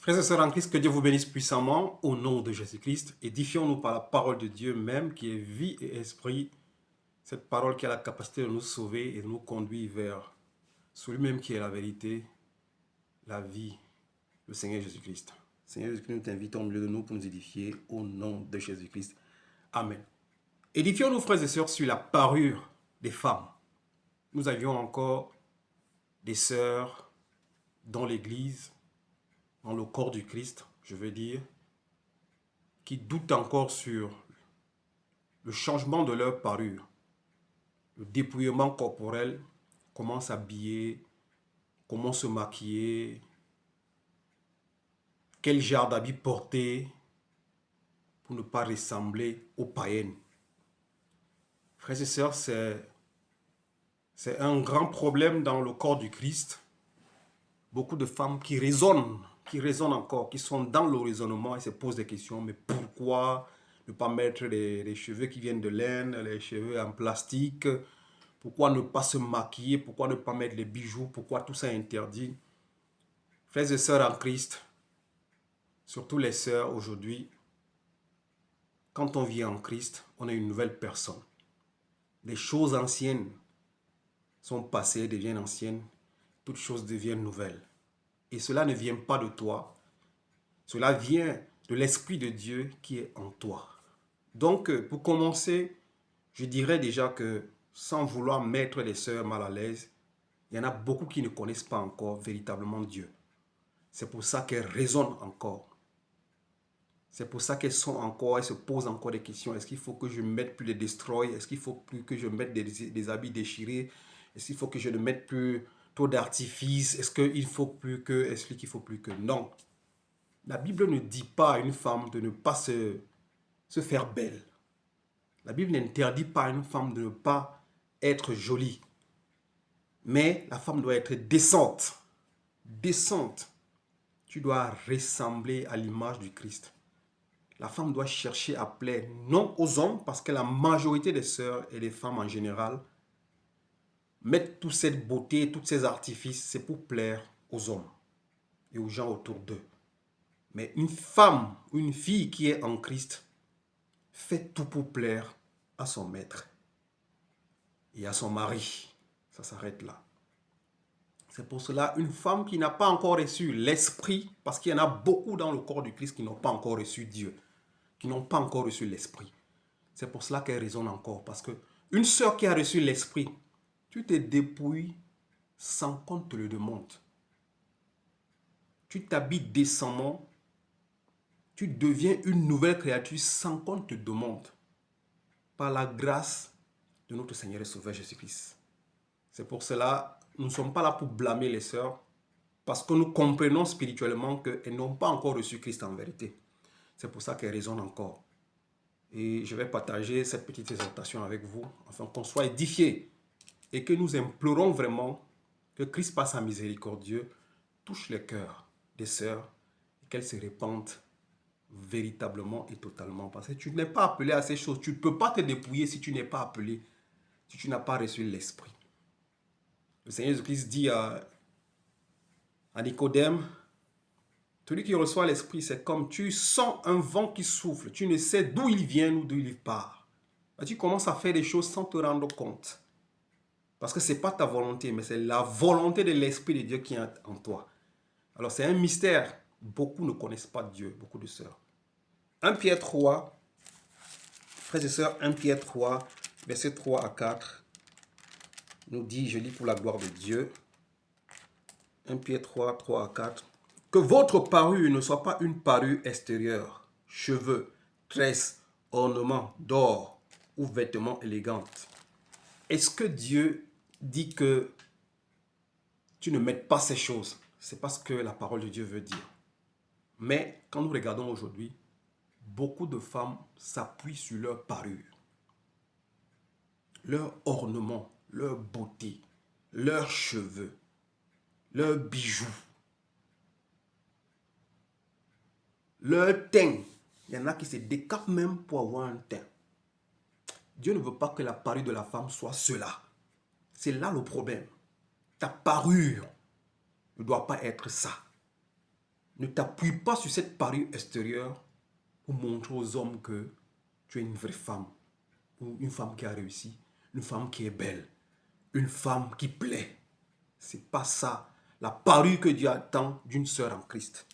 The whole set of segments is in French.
Frères et sœurs en Christ, que Dieu vous bénisse puissamment au nom de Jésus-Christ. Édifions-nous par la parole de Dieu même qui est vie et esprit. Cette parole qui a la capacité de nous sauver et de nous conduire vers celui-même qui est la vérité, la vie, le Seigneur Jésus-Christ. Seigneur Jésus-Christ, nous t'invitons au milieu de nous pour nous édifier au nom de Jésus-Christ. Amen. Édifions-nous, frères et sœurs, sur la parure des femmes. Nous avions encore des sœurs dans l'Église, dans le corps du Christ, je veux dire, qui doutent encore sur le changement de leur parure, le dépouillement corporel, comment s'habiller, comment se maquiller, quel genre d'habit porter pour ne pas ressembler aux païennes. Frères et sœurs, c'est un grand problème dans le corps du Christ. Beaucoup de femmes qui raisonnent encore, qui sont dans le raisonnement et se posent des questions. Mais pourquoi ne pas mettre les cheveux qui viennent de laine, les cheveux en plastique? Pourquoi ne pas se maquiller? Pourquoi ne pas mettre les bijoux? Pourquoi tout ça est interdit? Frères et sœurs en Christ, surtout les sœurs aujourd'hui, quand on vit en Christ, on est une nouvelle personne. Les choses anciennes sont passées, deviennent anciennes. Toutes choses deviennent nouvelles. Et cela ne vient pas de toi. Cela vient de l'Esprit de Dieu qui est en toi. Donc, pour commencer, je dirais déjà que sans vouloir mettre les sœurs mal à l'aise, il y en a beaucoup qui ne connaissent pas encore véritablement Dieu. C'est pour ça qu'elles raisonnent encore. C'est pour ça qu'elles sont encore, elles se posent encore des questions. Est-ce qu'il faut que je mette plus de destroy? Est-ce qu'il faut plus que je mette des habits déchirés? Est-ce qu'il faut que je ne mette plus trop d'artifices? Est-ce qu'il faut plus que... Est-ce qu'il faut plus que... Non. La Bible ne dit pas à une femme de ne pas se faire belle. La Bible n'interdit pas à une femme de ne pas être jolie. Mais la femme doit être décente. Décente. Tu dois ressembler à l'image du Christ. La femme doit chercher à plaire non aux hommes, parce que la majorité des sœurs et des femmes en général mettent toute cette beauté, tous ces artifices, c'est pour plaire aux hommes et aux gens autour d'eux. Mais une femme, une fille qui est en Christ, fait tout pour plaire à son maître et à son mari. Ça s'arrête là. C'est pour cela, une femme qui n'a pas encore reçu l'esprit, parce qu'il y en a beaucoup dans le corps du Christ qui n'ont pas encore reçu Dieu, qui n'ont pas encore reçu l'esprit. C'est pour cela qu'elle raisonne encore. Parce que une sœur qui a reçu l'esprit, tu te dépouilles sans qu'on te le demande. Tu t'habilles décemment, tu deviens une nouvelle créature sans qu'on te demande. Par la grâce de notre Seigneur et Sauveur Jésus-Christ. C'est pour cela, nous ne sommes pas là pour blâmer les sœurs, parce que nous comprenons spirituellement qu'elles n'ont pas encore reçu Christ en vérité. C'est pour ça qu'elles raisonnent encore. Et je vais partager cette petite exhortation avec vous, afin qu'on soit édifiés et que nous implorons vraiment que Christ, par sa miséricordieux, touche les cœurs des sœurs et qu'elles se répandent véritablement et totalement. Parce que tu n'es pas appelé à ces choses. Tu ne peux pas te dépouiller si tu n'es pas appelé, si tu n'as pas reçu l'Esprit. Le Seigneur Jésus-Christ dit à Nicodème, celui qui reçoit l'Esprit, c'est comme tu sens un vent qui souffle. Tu ne sais d'où il vient ou d'où il part. Tu commences à faire des choses sans te rendre compte. Parce que ce n'est pas ta volonté, mais c'est la volonté de l'Esprit de Dieu qui est en toi. Alors c'est un mystère. Beaucoup ne connaissent pas Dieu, beaucoup de sœurs. 1 Pierre 3, frères et sœurs, 1 Pierre 3, versets 3 à 4, nous dit, je lis pour la gloire de Dieu, 1 Pierre 3, 3 à 4, que votre parure ne soit pas une parure extérieure, cheveux, tresses, ornements d'or ou vêtements élégants. Est-ce que Dieu dit que tu ne mettes pas ces choses? C'est parce que la parole de Dieu veut dire. Mais quand nous regardons aujourd'hui, beaucoup de femmes s'appuient sur leur parure, leur ornement, leur beauté, leurs cheveux, leurs bijoux, leur teint. Il y en a qui se décapent même pour avoir un teint. Dieu ne veut pas que la parure de la femme soit cela. C'est là le problème. Ta parure ne doit pas être ça. Ne t'appuie pas sur cette parure extérieure pour montrer aux hommes que tu es une vraie femme, ou une femme qui a réussi, une femme qui est belle, une femme qui plaît. C'est pas ça la parure que Dieu attend d'une sœur en Christ.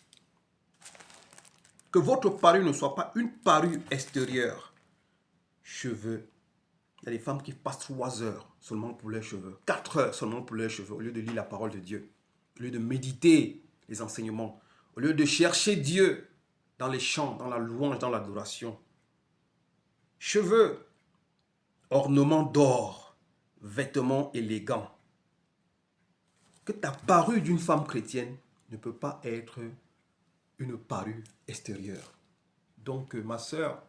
Que votre parure ne soit pas une parure extérieure. Cheveux. Il y a des femmes qui passent 3 heures seulement pour leurs cheveux, 4 heures seulement pour leurs cheveux, au lieu de lire la parole de Dieu, au lieu de méditer les enseignements, au lieu de chercher Dieu dans les chants, dans la louange, dans l'adoration. Cheveux, ornements d'or, vêtements élégants. Que ta parure d'une femme chrétienne ne peut pas être une parure extérieure. Donc, ma sœur,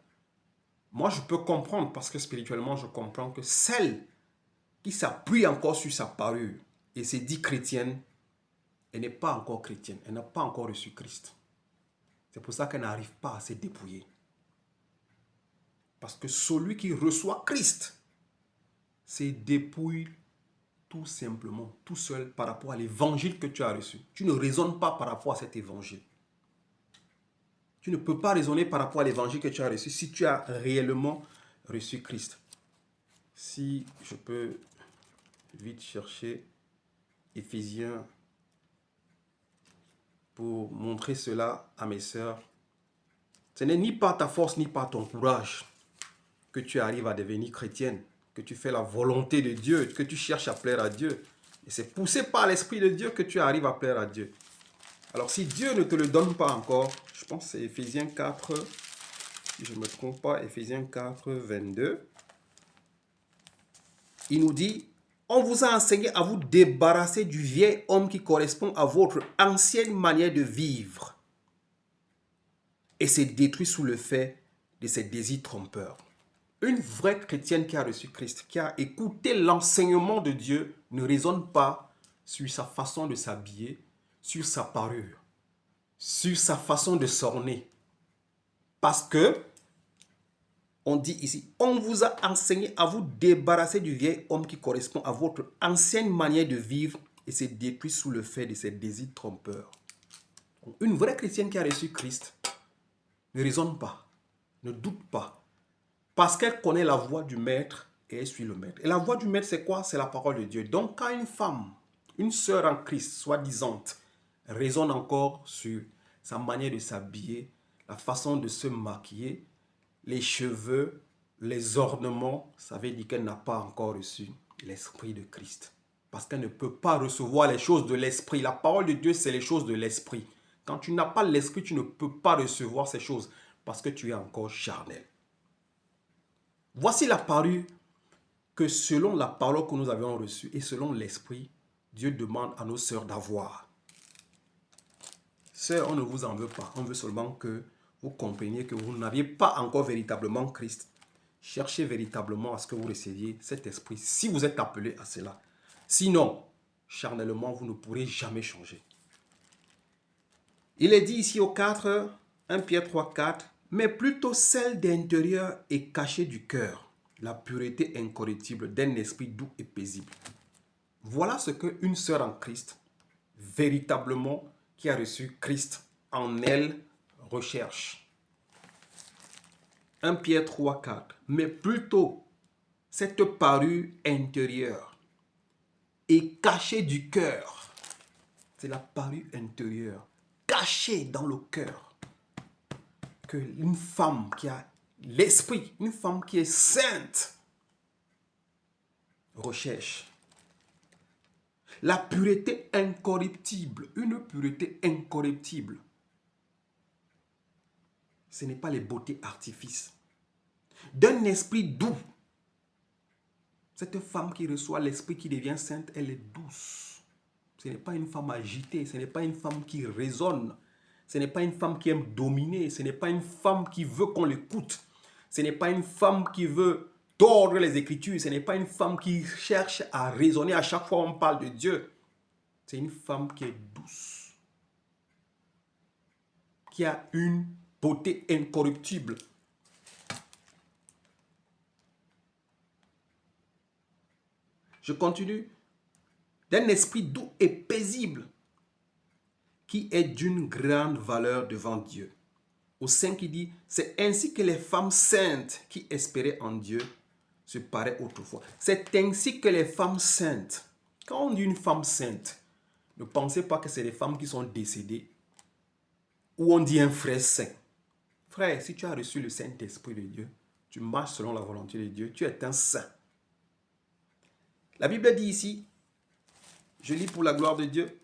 moi je peux comprendre, parce que spirituellement je comprends que celle qui s'appuie encore sur sa parure et se dit chrétienne, elle n'est pas encore chrétienne, elle n'a pas encore reçu Christ. C'est pour ça qu'elle n'arrive pas à se dépouiller. Parce que celui qui reçoit Christ se dépouille tout simplement, tout seul par rapport à l'évangile que tu as reçu. Tu ne raisonnes pas par rapport à cet évangile. Tu ne peux pas raisonner par rapport à l'évangile que tu as reçu si tu as réellement reçu Christ. Si je peux vite chercher Éphésiens pour montrer cela à mes sœurs. Ce n'est ni par ta force ni par ton courage que tu arrives à devenir chrétienne, que tu fais la volonté de Dieu, que tu cherches à plaire à Dieu. Et c'est poussé par l'Esprit de Dieu que tu arrives à plaire à Dieu. Alors si Dieu ne te le donne pas encore, je pense que c'est Éphésiens 4, si je ne me trompe pas, Éphésiens 4, 22. Il nous dit, on vous a enseigné à vous débarrasser du vieil homme qui correspond à votre ancienne manière de vivre et s'est détruit sous le fait de ses désirs trompeurs. Une vraie chrétienne qui a reçu Christ, qui a écouté l'enseignement de Dieu, ne raisonne pas sur sa façon de s'habiller, sur sa parure, sur sa façon de s'orner. Parce que, on dit ici, on vous a enseigné à vous débarrasser du vieil homme qui correspond à votre ancienne manière de vivre et s'est détruit sous le fait de ses désirs trompeurs. Une vraie chrétienne qui a reçu Christ ne raisonne pas, ne doute pas, parce qu'elle connaît la voix du maître et elle suit le maître. Et la voix du maître, c'est quoi? C'est la parole de Dieu. Donc, quand une femme, une sœur en Christ, soi-disante, raisonne encore sur sa manière de s'habiller, la façon de se maquiller, les cheveux, les ornements, ça veut dire qu'elle n'a pas encore reçu l'Esprit de Christ. Parce qu'elle ne peut pas recevoir les choses de l'Esprit. La parole de Dieu, c'est les choses de l'Esprit. Quand tu n'as pas l'Esprit, tu ne peux pas recevoir ces choses parce que tu es encore charnel. Voici la parure que selon la parole que nous avions reçue et selon l'Esprit, Dieu demande à nos sœurs d'avoir. Sœurs, on ne vous en veut pas. On veut seulement que vous compreniez que vous n'aviez pas encore véritablement Christ. Cherchez véritablement à ce que vous receviez cet esprit si vous êtes appelé à cela. Sinon, charnellement, vous ne pourrez jamais changer. Il est dit ici au 4, 1 Pierre 3, 4, mais plutôt celle d'intérieur et cachée du cœur, la pureté incorruptible d'un esprit doux et paisible. Voilà ce qu'une sœur en Christ, véritablement, qui a reçu Christ en elle, recherche. 1 Pierre 3, 4. Mais plutôt cette parure intérieure et cachée du cœur. C'est la parure intérieure, cachée dans le cœur. Que une femme qui a l'esprit, une femme qui est sainte, recherche. La pureté incorruptible, une pureté incorruptible. Ce n'est pas les beautés artifices. D'un esprit doux. Cette femme qui reçoit l'esprit qui devient sainte, elle est douce. Ce n'est pas une femme agitée, ce n'est pas une femme qui raisonne. Ce n'est pas une femme qui aime dominer, ce n'est pas une femme qui veut qu'on l'écoute. Ce n'est pas une femme qui veut tordre les Écritures, ce n'est pas une femme qui cherche à raisonner à chaque fois qu'on parle de Dieu. C'est une femme qui est douce, qui a une beauté incorruptible. Je continue. D'un esprit doux et paisible, qui est d'une grande valeur devant Dieu. Au 5, il dit, c'est ainsi que les femmes saintes qui espéraient en Dieu se paraient autrefois. C'est ainsi que les femmes saintes, quand on dit une femme sainte, ne pensez pas que c'est les femmes qui sont décédées, ou on dit un frère saint. Frère, si tu as reçu le Saint-Esprit de Dieu, tu marches selon la volonté de Dieu, tu es un saint. La Bible dit ici, je lis pour la gloire de Dieu,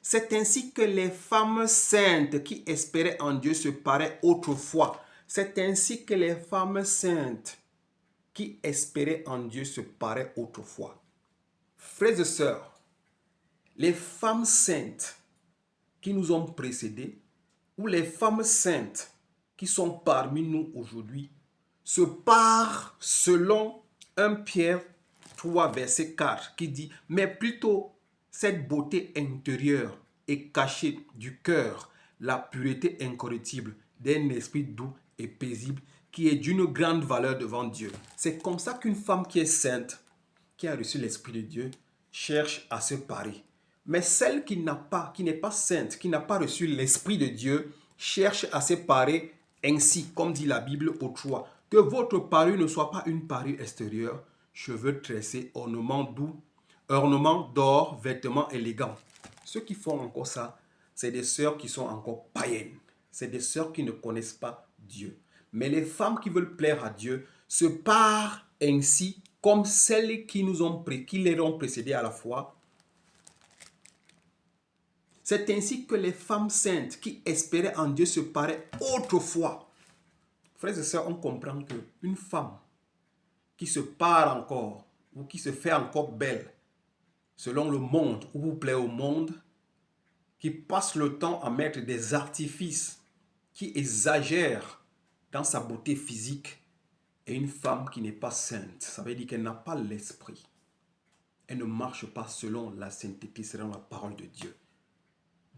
c'est ainsi que les femmes saintes qui espéraient en Dieu se paraient autrefois. C'est ainsi que les femmes saintes qui espéraient en Dieu se paraient autrefois. Frères et sœurs, les femmes saintes qui nous ont précédés ou les femmes saintes qui sont parmi nous aujourd'hui se parent selon 1 Pierre 3, verset 4 qui dit « Mais plutôt cette beauté intérieure est cachée du cœur, la pureté incorruptible d'un esprit doux et paisible qui est d'une grande valeur devant Dieu. » C'est comme ça qu'une femme qui est sainte, qui a reçu l'Esprit de Dieu, cherche à se parer. Mais celle qui n'est pas sainte, qui n'a pas reçu l'Esprit de Dieu, cherche à se parer ainsi, comme dit la Bible au 3. Que votre parure ne soit pas une parure extérieure, cheveux tressés, ornements doux, ornements d'or, vêtements élégants. Ceux qui font encore ça, c'est des sœurs qui sont encore païennes. C'est des sœurs qui ne connaissent pas Dieu. Mais les femmes qui veulent plaire à Dieu se parent ainsi comme celles qui les ont précédées à la foi. C'est ainsi que les femmes saintes qui espéraient en Dieu se paraient autrefois. Frères et sœurs, on comprend qu'une femme qui se pare encore ou qui se fait encore belle selon le monde ou vous plaît au monde, qui passe le temps à mettre des artifices, qui exagère dans sa beauté physique, et une femme qui n'est pas sainte, ça veut dire qu'elle n'a pas l'esprit. Elle ne marche pas selon la sainteté, selon la parole de Dieu.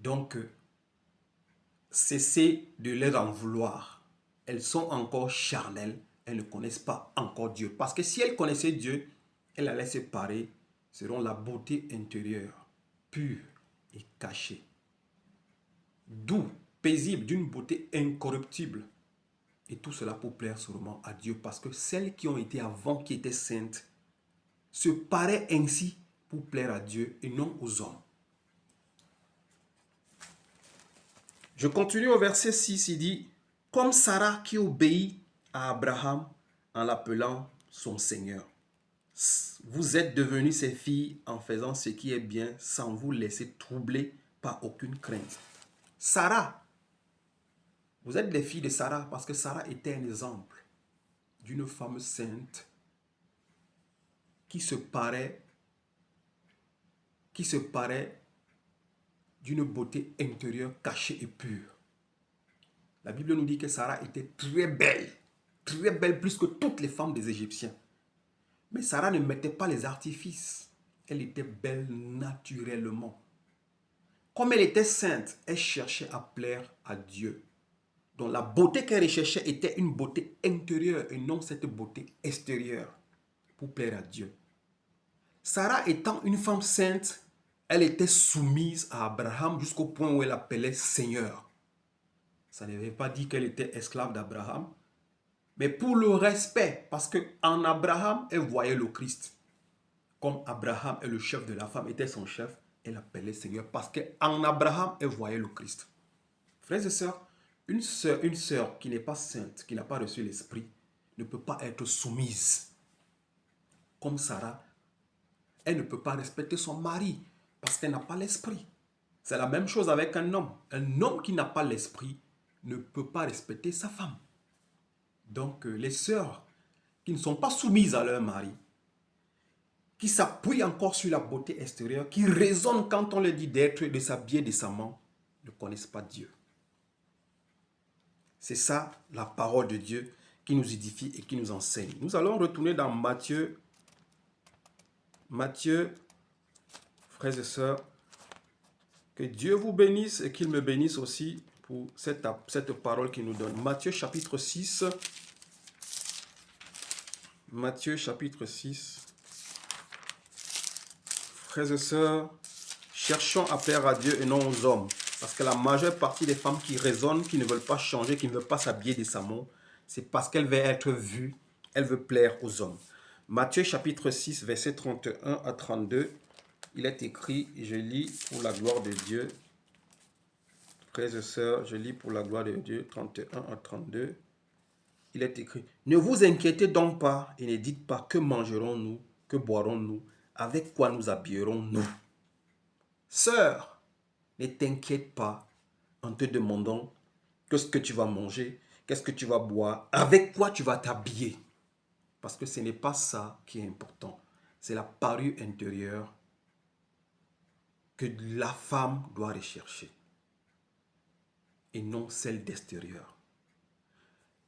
Donc, cessez de leur en vouloir. Elles sont encore charnelles, elles ne connaissent pas encore Dieu. Parce que si elles connaissaient Dieu, elles allaient se parer selon la beauté intérieure, pure et cachée. Doux, paisible, d'une beauté incorruptible. Et tout cela pour plaire seulement à Dieu. Parce que celles qui ont été avant, qui étaient saintes, se paraient ainsi pour plaire à Dieu et non aux hommes. Je continue au verset 6, il dit, « Comme Sarah qui obéit à Abraham en l'appelant son Seigneur. Vous êtes devenus ses filles en faisant ce qui est bien sans vous laisser troubler par aucune crainte. » Sarah, vous êtes les filles de Sarah parce que Sarah était un exemple d'une femme sainte qui se paraît d'une beauté intérieure cachée et pure. La Bible nous dit que Sarah était très belle plus que toutes les femmes des Égyptiens. Mais Sarah ne mettait pas les artifices. Elle était belle naturellement. Comme elle était sainte, elle cherchait à plaire à Dieu. Donc la beauté qu'elle recherchait était une beauté intérieure et non cette beauté extérieure pour plaire à Dieu. Sarah étant une femme sainte, elle était soumise à Abraham jusqu'au point où elle appelait Seigneur. Ça ne veut pas dire qu'elle était esclave d'Abraham, mais pour le respect, parce qu'en Abraham, elle voyait le Christ. Comme Abraham est le chef de la femme, était son chef, elle appelait Seigneur parce qu'en Abraham, elle voyait le Christ. Frères et sœurs, une sœur qui n'est pas sainte, qui n'a pas reçu l'Esprit, ne peut pas être soumise. Comme Sarah, elle ne peut pas respecter son mari parce qu'elle n'a pas l'Esprit. C'est la même chose avec un homme. Un homme qui n'a pas l'Esprit ne peut pas respecter sa femme. Donc, les sœurs qui ne sont pas soumises à leur mari, qui s'appuient encore sur la beauté extérieure, qui raisonnent quand on leur dit d'être, de s'habiller décemment, ne connaissent pas Dieu. C'est ça la parole de Dieu qui nous édifie et qui nous enseigne. Nous allons retourner dans Matthieu. Matthieu, frères et sœurs, que Dieu vous bénisse et qu'il me bénisse aussi pour cette parole qu'il nous donne. Matthieu chapitre 6. Matthieu chapitre 6. Frères et sœurs, cherchons à plaire à Dieu et non aux hommes. Parce que la majeure partie des femmes qui raisonnent, qui ne veulent pas changer, qui ne veulent pas s'habiller décemment, c'est parce qu'elle veut être vue, elle veut plaire aux hommes. Matthieu chapitre 6, verset 31 à 32, il est écrit, je lis pour la gloire de Dieu. Frères et sœurs, je lis pour la gloire de Dieu, 31 à 32. Il est écrit, ne vous inquiétez donc pas et ne dites pas que mangerons-nous, que boirons-nous, avec quoi nous habillerons-nous. Sœur, ne t'inquiète pas en te demandant qu'est-ce que tu vas manger, qu'est-ce que tu vas boire, avec quoi tu vas t'habiller. Parce que ce n'est pas ça qui est important. C'est la parure intérieure que la femme doit rechercher et non celle d'extérieur.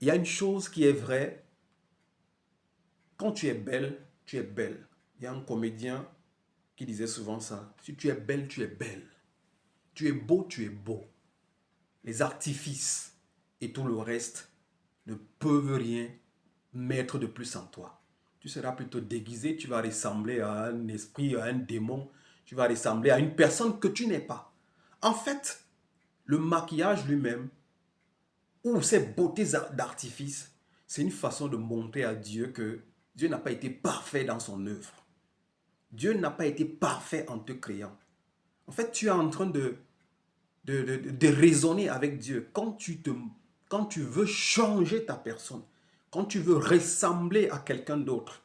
Il y a une chose qui est vraie. Quand tu es belle, tu es belle. Il y a un comédien qui disait souvent ça. Si tu es belle, tu es belle. Tu es beau, tu es beau. Les artifices et tout le reste ne peuvent rien mettre de plus en toi. Tu seras plutôt déguisé, tu vas ressembler à un esprit, à un démon. Tu vas ressembler à une personne que tu n'es pas. En fait, le maquillage lui-même, ou ces beautés d'artifice, c'est une façon de montrer à Dieu que Dieu n'a pas été parfait dans son œuvre. Dieu n'a pas été parfait en te créant. En fait, tu es en train de raisonner avec Dieu. Quand tu veux changer ta personne, quand tu veux ressembler à quelqu'un d'autre,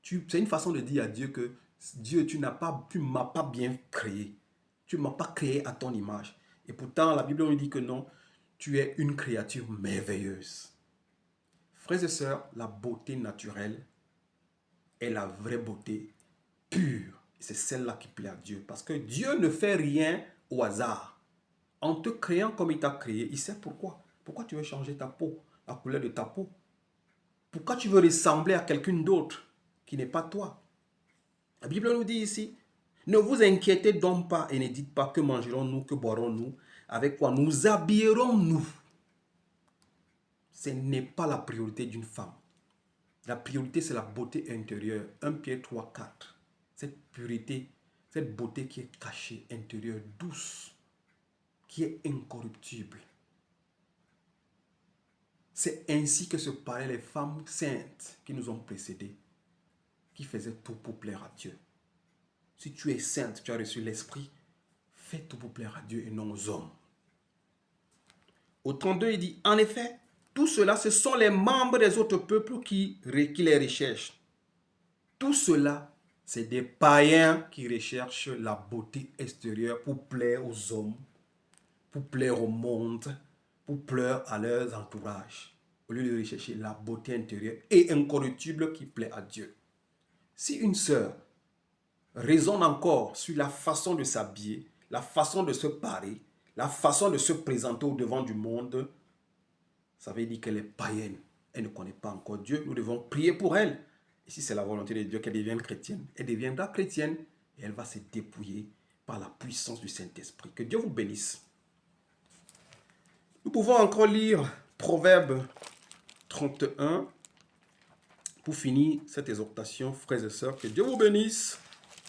c'est une façon de dire à Dieu que Dieu, tu ne m'as pas bien créé. Tu ne m'as pas créé à ton image. Et pourtant, la Bible nous dit que non, tu es une créature merveilleuse. Frères et sœurs, la beauté naturelle est la vraie beauté pure. C'est celle-là qui plaît à Dieu. Parce que Dieu ne fait rien au hasard. En te créant comme il t'a créé, il sait pourquoi. Pourquoi tu veux changer ta peau, la couleur de ta peau? Pourquoi tu veux ressembler à quelqu'un d'autre qui n'est pas toi? La Bible nous dit ici, ne vous inquiétez donc pas et ne dites pas que mangerons-nous, que boirons-nous, avec quoi nous habillerons-nous. Ce n'est pas la priorité d'une femme. La priorité, c'est la beauté intérieure. 1 Pierre 3, 4. Cette pureté, cette beauté qui est cachée, intérieure, douce, qui est incorruptible. C'est ainsi que se parlaient les femmes saintes qui nous ont précédées, qui faisaient tout pour plaire à Dieu. Si tu es sainte, tu as reçu l'Esprit, fais tout pour plaire à Dieu et non aux hommes. Au 32, il dit, en effet, tout cela, ce sont les membres des autres peuples qui les recherchent. Tout cela, c'est des païens qui recherchent la beauté extérieure pour plaire aux hommes, pour plaire au monde, pour plaire à leurs entourages, au lieu de rechercher la beauté intérieure et incorruptible qui plaît à Dieu. Si une sœur raisonne encore sur la façon de s'habiller, la façon de se parer, la façon de se présenter au devant du monde, ça veut dire qu'elle est païenne. Elle ne connaît pas encore Dieu. Nous devons prier pour elle. Et si c'est la volonté de Dieu qu'elle devienne chrétienne, elle deviendra chrétienne et elle va se dépouiller par la puissance du Saint-Esprit. Que Dieu vous bénisse. Nous pouvons encore lire Proverbe 31 pour finir cette exhortation, frères et sœurs. Que Dieu vous bénisse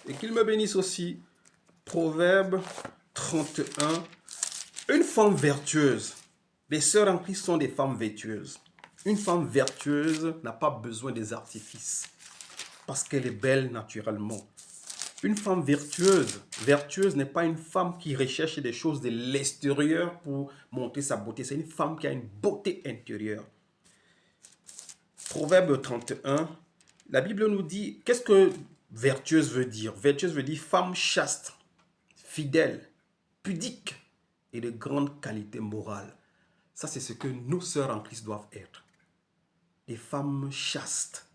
et qu'il me bénisse aussi. Proverbe 31. Une femme vertueuse. Les sœurs en Christ sont des femmes vertueuses. Une femme vertueuse n'a pas besoin des artifices parce qu'elle est belle naturellement. Une femme vertueuse n'est pas une femme qui recherche des choses de l'extérieur pour montrer sa beauté. C'est une femme qui a une beauté intérieure. Proverbe 31, la Bible nous dit, qu'est-ce que vertueuse veut dire? Vertueuse veut dire femme chaste, fidèle, pudique et de grande qualité morale. Ça, c'est ce que nos sœurs en Christ doivent être. Des femmes chastes,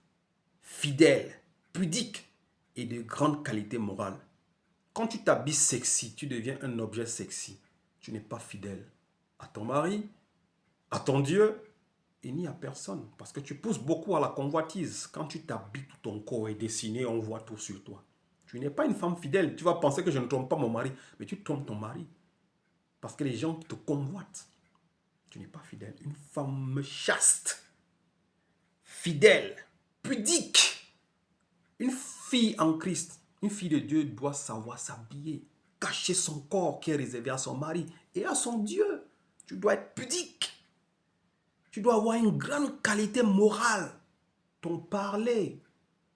fidèles, pudiques et de grande qualité morale. Quand tu t'habilles sexy, tu deviens un objet sexy. Tu n'es pas fidèle à ton mari, à ton Dieu et ni à personne. Parce que tu pousses beaucoup à la convoitise. Quand tu t'habilles, tout ton corps est dessiné, on voit tout sur toi. Tu n'es pas une femme fidèle. Tu vas penser que je ne trompe pas mon mari, mais tu trompes ton mari. Parce que les gens te convoitent. Tu n'es pas fidèle. Une femme chaste, fidèle, pudique. Une fille en Christ, une fille de Dieu doit savoir s'habiller cacher son corps qui est réservé à son mari et à son Dieu. Tu dois être pudique. Tu dois avoir une grande qualité morale. Ton parler,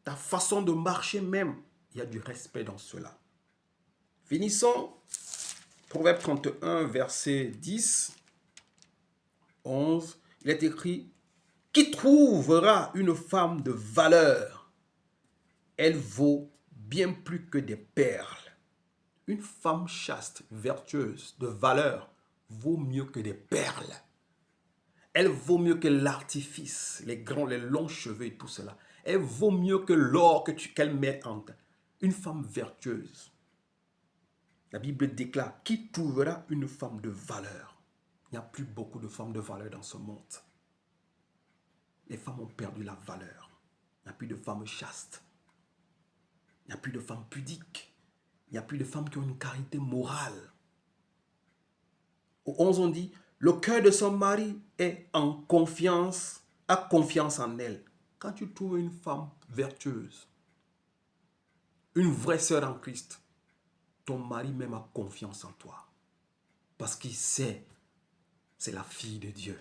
ta façon de marcher même, il y a du respect dans cela. Finissons. Proverbe 31, verset 10, 11. Il est écrit, « Qui trouvera une femme de valeur? Elle vaut bien plus que des perles. » Une femme chaste, vertueuse, de valeur, vaut mieux que des perles. Elle vaut mieux que l'artifice, les longs cheveux et tout cela. Elle vaut mieux que l'or qu'elle met en terre. Une femme vertueuse. La Bible déclare, qui trouvera une femme de valeur? Il n'y a plus beaucoup de femmes de valeur dans ce monde. Les femmes ont perdu la valeur. Il n'y a plus de femmes chastes. Il n'y a plus de femmes pudiques. Il n'y a plus de femmes qui ont une qualité morale. Au 11, on dit, le cœur de son mari est en confiance, a confiance en elle. Quand tu trouves une femme vertueuse, une vraie sœur en Christ, ton mari même a confiance en toi. Parce qu'il sait, c'est la fille de Dieu.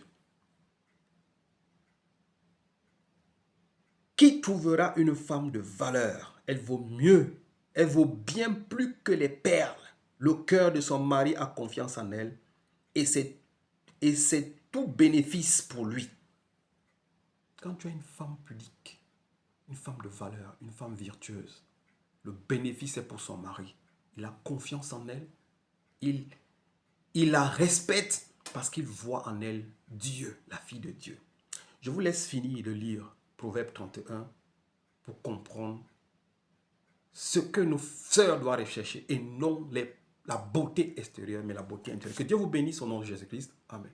Qui trouvera une femme de valeur? Elle vaut mieux, elle vaut bien plus que les perles. Le cœur de son mari a confiance en elle et c'est tout bénéfice pour lui. Quand tu as une femme pudique, une femme de valeur, une femme virtueuse, le bénéfice est pour son mari. Il a confiance en elle. Il la respecte parce qu'il voit en elle Dieu, la fille de Dieu. Je vous laisse finir de lire Proverbe 31 pour comprendre ce que nos sœurs doivent rechercher et non la beauté extérieure, mais la beauté intérieure. Que Dieu vous bénisse au nom de Jésus-Christ. Amen.